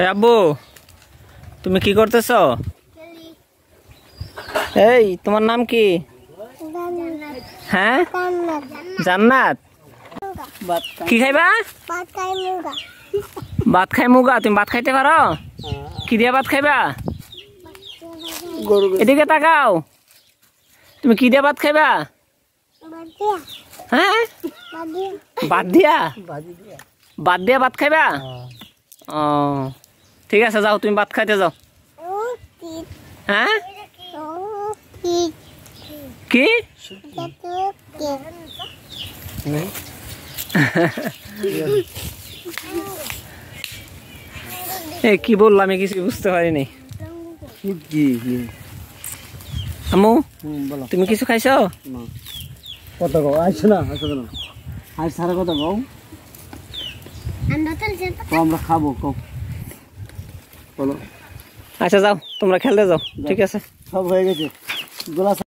আব্বু তুমি কি করতেছো? এই তোমার নাম কি? হ্যাঁ জান্নাত। কি খাইবা? ভাত খাই মুগা। তুমি ভাত খাইতে পারো? কি দিয়া ভাত খাইবা? এদিকে তাকাও। তুমি কি দিয়া ভাত খাইবা? হ্যাঁ বাদ দিয়া বাদ দিয়া ভাত খাইবা? ও ঠিক আছে, যাও তুমি ভাত খাইতে যাও। হ্যাঁ কি কি বললাম আমি কিছু বুঝতে পারিনি। আম্মু তুমি কিছু খাইছো? কত গো আইছ না আজ সারা কত গো আমরা খাবো কও বলো। আচ্ছা যাও তোমরা খেলতে যাও, ঠিক আছে। সব হয়ে গেছে।